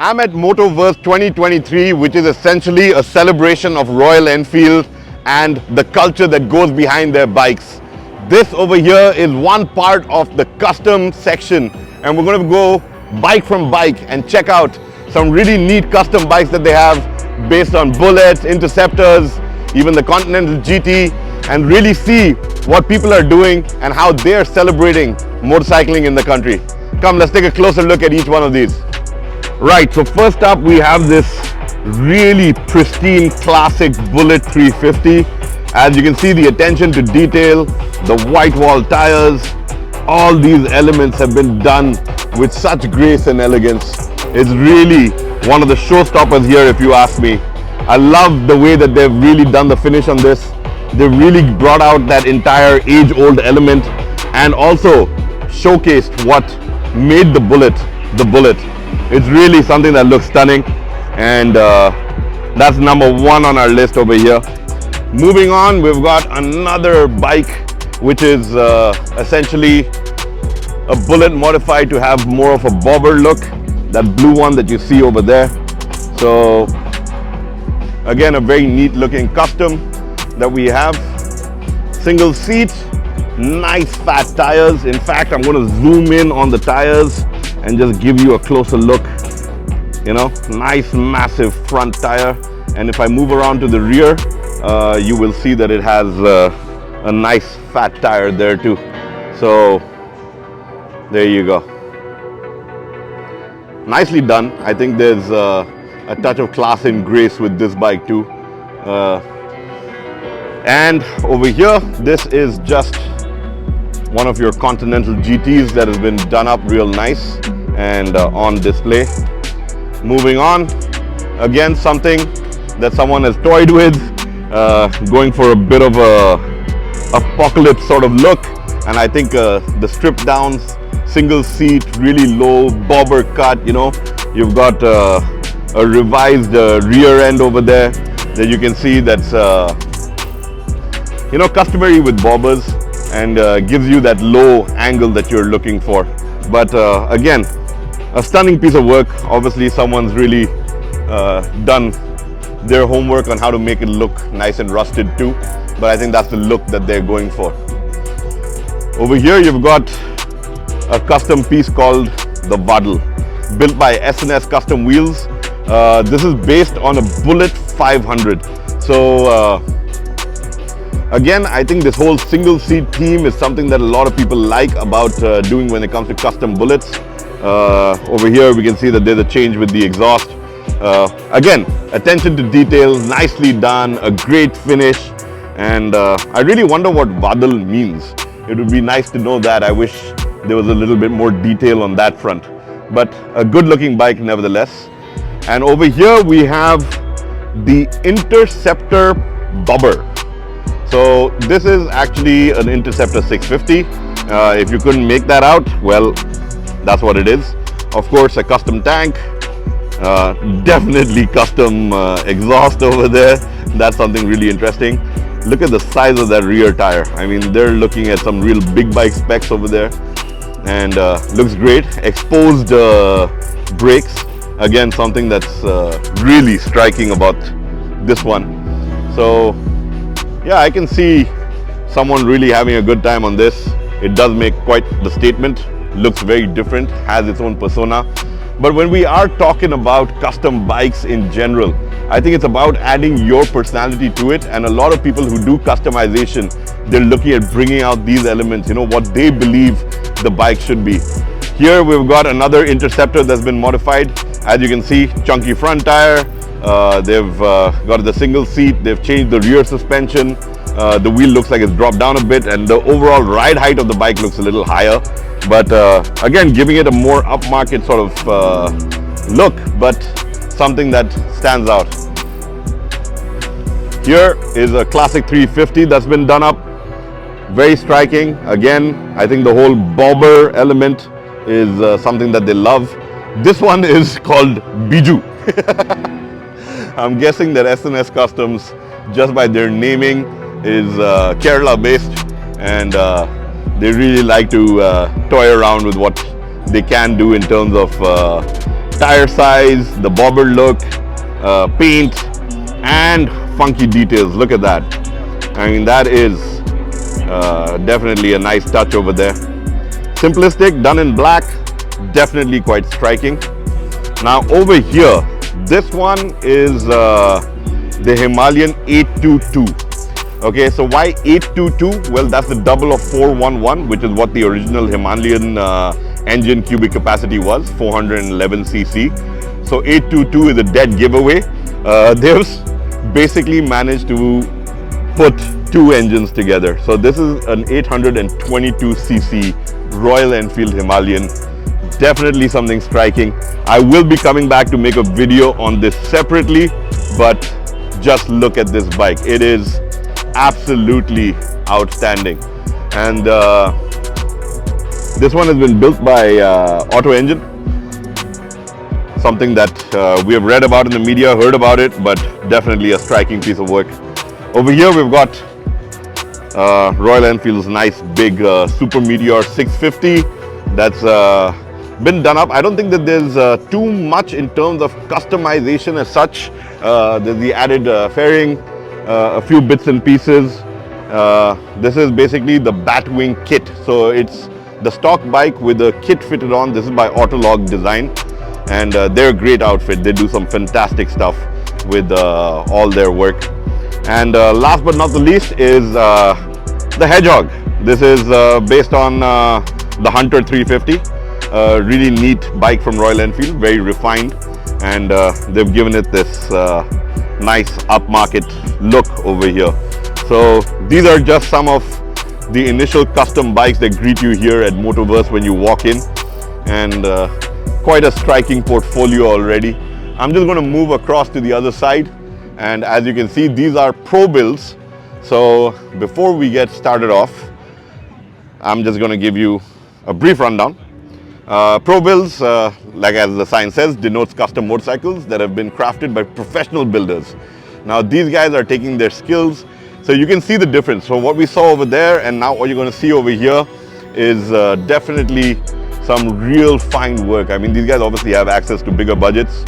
I'm at Motoverse 2023, which is essentially a celebration of Royal Enfield and the culture that goes behind their bikes. This over here is one part of the custom section, and we're going to go bike from bike and check out some really neat custom bikes that they have based on Bullets, Interceptors, even the Continental GT, and really see what people are doing and how they're celebrating motorcycling in the country. Come, let's take a closer look at each one of these. Right, so first up we have this really pristine classic Bullet 350. As you can see, the attention to detail, the white wall tires, all these elements have been done with such grace and elegance. It's really one of the showstoppers here, if you ask me. I love the way that they've really done the finish on this. They've really brought out that entire age-old element and also showcased what made the Bullet the Bullet. It's really something that looks stunning, and that's number one on our list over here. Moving on, we've got another bike which is essentially a Bullet modified to have more of a bobber look, that blue one that you see over there. So again, a very neat looking custom that we have. Single seat, nice fat tires. In fact, I'm going to zoom in on the tires and just give you a closer look. You know, nice massive front tire, and if I move around to the rear, you will see that it has a nice fat tire there too. So there you go. Nicely done. I think there's a touch of class and grace with this bike too. And over here, this is just one of your Continental GTs that has been done up real nice and on display. Moving on, again something that someone has toyed with, going for a bit of a apocalypse sort of look, and I think the stripped down single seat, really low bobber cut, you know, you've got a revised rear end over there that you can see that's you know, customary with bobbers, and gives you that low angle that you're looking for. But again, a stunning piece of work. Obviously someone's really done their homework on how to make it look nice and rusted too, but I think that's the look that they're going for. Over here you've got a custom piece called the Waddle, built by S&S Custom Wheels. This is based on a Bullet 500. So again, I think this whole single seat theme is something that a lot of people like about doing when it comes to custom Bullets. Over here we can see that there's a change with the exhaust. Again, attention to detail, nicely done, a great finish, and I really wonder what Waddle means. It would be nice to know that. I wish there was a little bit more detail on that front, but a good looking bike nevertheless. And over here we have the Interceptor Bobber. So this is actually an Interceptor 650. If you couldn't make that out, well, that's what it is. Of course, a custom tank, definitely custom exhaust over there. That's something really interesting. Look at the size of that rear tire. I mean, they're looking at some real big bike specs over there, and looks great. Exposed brakes, again, something that's really striking about this one. So yeah, I can see someone really having a good time on this. It does make quite the statement, looks very different, has its own persona. But when we are talking about custom bikes in general, I think it's about adding your personality to it, and a lot of people who do customization, they're looking at bringing out these elements, you know, what they believe the bike should be. Here we've got another Interceptor that's been modified. As you can see, chunky front tire, they've got the single seat, they've changed the rear suspension, the wheel looks like it's dropped down a bit, and the overall ride height of the bike looks a little higher, but again, giving it a more upmarket sort of look, but something that stands out. Here is a classic 350 that's been done up, very striking. Again, I think the whole bobber element is something that they love. This one is called Biju. I'm guessing that S&S Customs, just by their naming, is Kerala based, and they really like to toy around with what they can do in terms of tire size, the bobber look, paint, and funky details. Look at that. I mean, that is definitely a nice touch over there. Simplistic, done in black, definitely quite striking. Now over here, this one is the Himalayan 822. Okay, so why 822? Well, that's the double of 411, which is what the original Himalayan engine cubic capacity was, 411 cc. So 822 is a dead giveaway. They've basically managed to put two engines together. So this is an 822 cc Royal Enfield Himalayan. Definitely something striking. I will be coming back to make a video on this separately, but just look at this bike. It is absolutely outstanding. And this one has been built by Auto Engine. Something that we have read about in the media, heard about it, but definitely a striking piece of work. Over here we've got Royal Enfield's nice big Super Meteor 650 that's been done up. I don't think that there's too much in terms of customization as such. There's the added fairing, a few bits and pieces. This is basically the Batwing kit. So it's the stock bike with the kit fitted on. This is by Autolog Design, and they're a great outfit. They do some fantastic stuff with all their work. And last but not the least is the Hedgehog. This is based on the Hunter 350. Really neat bike from Royal Enfield, very refined, and they've given it this nice upmarket look over here. So these are just some of the initial custom bikes that greet you here at Motoverse when you walk in, and quite a striking portfolio already. I'm just going to move across to the other side, and as you can see, these are pro builds. So before we get started off, I'm just going to give you a brief rundown. Pro builds, like as the sign says, denotes custom motorcycles that have been crafted by professional builders. Now these guys are taking their skills, so you can see the difference. So what we saw over there and now what you're going to see over here is definitely some real fine work. I mean, these guys obviously have access to bigger budgets.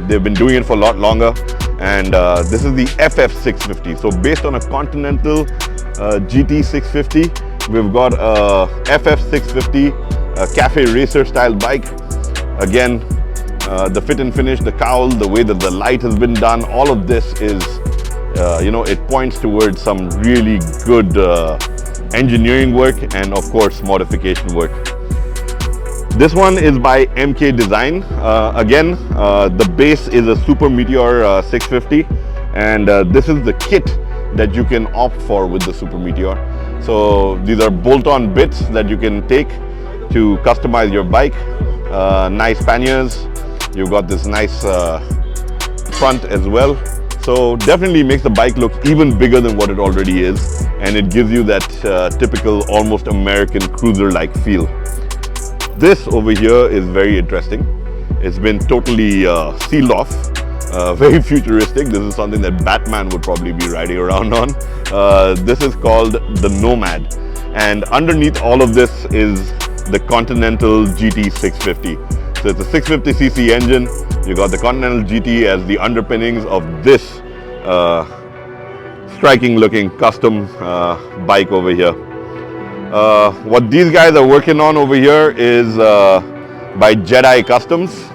They've been doing it for a lot longer, and this is the FF650. So based on a Continental GT650, we've got a FF650 cafe racer style bike. Again, the fit and finish, the cowl, the way that the light has been done, all of this is, you know, it points towards some really good engineering work and of course modification work. This one is by MK Design. Again, the base is a Super Meteor 650, and this is the kit that you can opt for with the Super Meteor. So these are bolt-on bits that you can take to customize your bike. Nice panniers. You've got this nice front as well. So definitely makes the bike look even bigger than what it already is, and it gives you that typical almost American cruiser-like feel. This over here is very interesting. It's been totally sealed off, very futuristic. This is something that Batman would probably be riding around on. This is called the Nomad, and underneath all of this is the Continental GT650. So it's a 650cc engine. You got the Continental GT as the underpinnings of this striking looking custom bike over here. What these guys are working on over here is by Jedi Customs,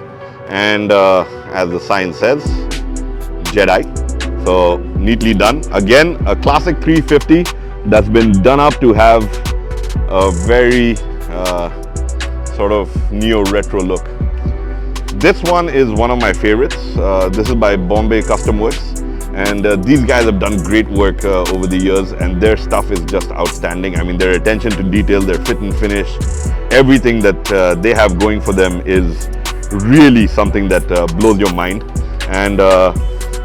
and as the sign says, Jedi. So neatly done. Again, a classic 350 that's been done up to have a very sort of neo-retro look. This one is one of my favorites. This is by Bombay Custom Works, and these guys have done great work over the years, and their stuff is just outstanding. I mean, their attention to detail, their fit and finish, everything that they have going for them is really something that blows your mind. And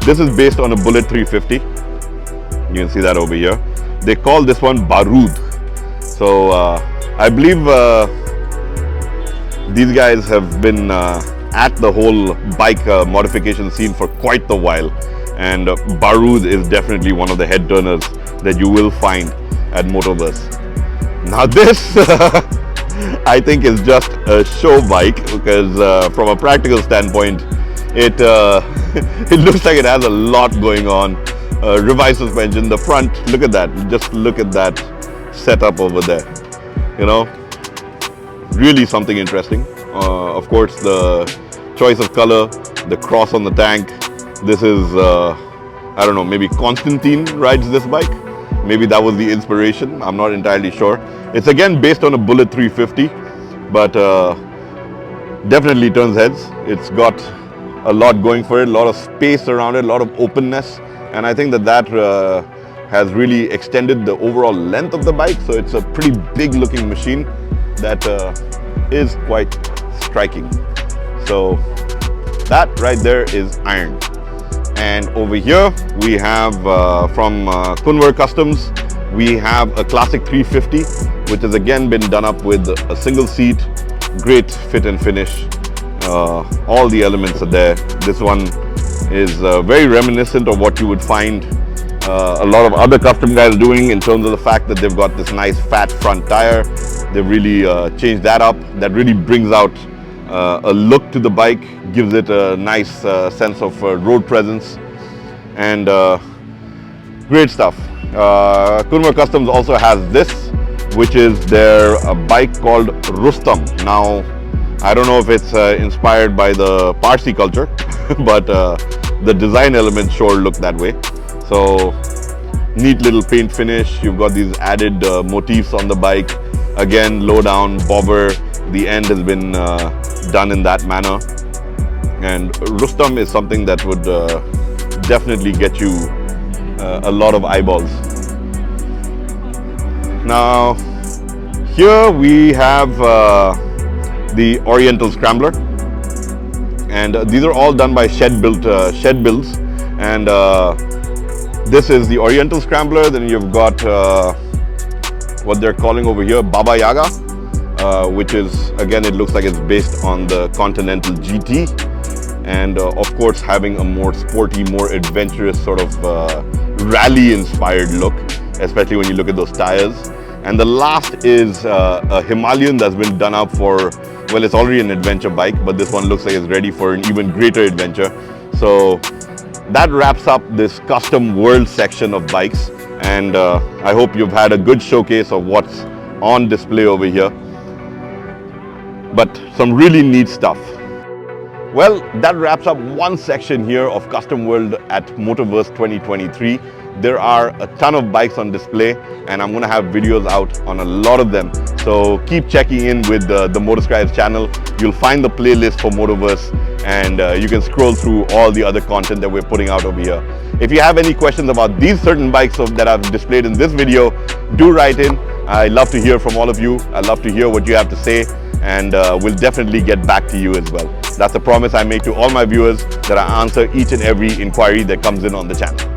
this is based on a Bullet 350. You can see that over here. They call this one Barood. So I believe these guys have been at the whole bike modification scene for quite a while, and Barood is definitely one of the head turners that you will find at Motoverse. Now this I think is just a show bike because from a practical standpoint, it it looks like it has a lot going on. Revised suspension, the front, look at that. Just look at that setup over there. You know, really something interesting. Of course, the choice of color, the cross on the tank. This is, I don't know, maybe Constantine rides this bike. Maybe that was the inspiration. I'm not entirely sure. It's again based on a Bullet 350, but definitely turns heads. It's got a lot going for it, a lot of space around it, a lot of openness. And I think that has really extended the overall length of the bike. So it's a pretty big looking machine that is quite striking. So that right there is iron. And over here we have from Kunwer Customs, we have a classic 350, which has again been done up with a single seat, great fit and finish. All the elements are there. This one is very reminiscent of what you would find a lot of other custom guys doing in terms of the fact that they've got this nice fat front tire. They've really changed that up. That really brings out a look to the bike, gives it a nice sense of road presence, and great stuff. Kunwer Customs also has this, which is their bike called Rustam. Now, I don't know if it's inspired by the Parsi culture, but the design elements sure look that way. So, neat little paint finish. You've got these added motifs on the bike. Again, low down, bobber. The end has been done in that manner. And Rustam is something that would definitely get you a lot of eyeballs. Now, here we have the Oriental Scrambler, and these are all done by shed builds. And this is the Oriental Scrambler. Then you've got what they're calling over here Baba Yaga, which is, again, it looks like it's based on the Continental GT, and of course having a more sporty, more adventurous sort of rally inspired look, especially when you look at those tires. And the last is a Himalayan that's been done up for, well, it's already an adventure bike, but this one looks like it's ready for an even greater adventure. So that wraps up this custom world section of bikes, and I hope you've had a good showcase of what's on display over here. But some really neat stuff. Well, that wraps up one section here of Custom World at Motoverse 2023. There are a ton of bikes on display, and I'm going to have videos out on a lot of them. So keep checking in with the MotoScribes channel. You'll find the playlist for Motoverse, and you can scroll through all the other content that we're putting out over here. If you have any questions about these certain bikes that I've displayed in this video, do write in. I love to hear from all of you. I love to hear what you have to say, and we'll definitely get back to you as well. That's a promise I make to all my viewers, that I answer each and every inquiry that comes in on the channel.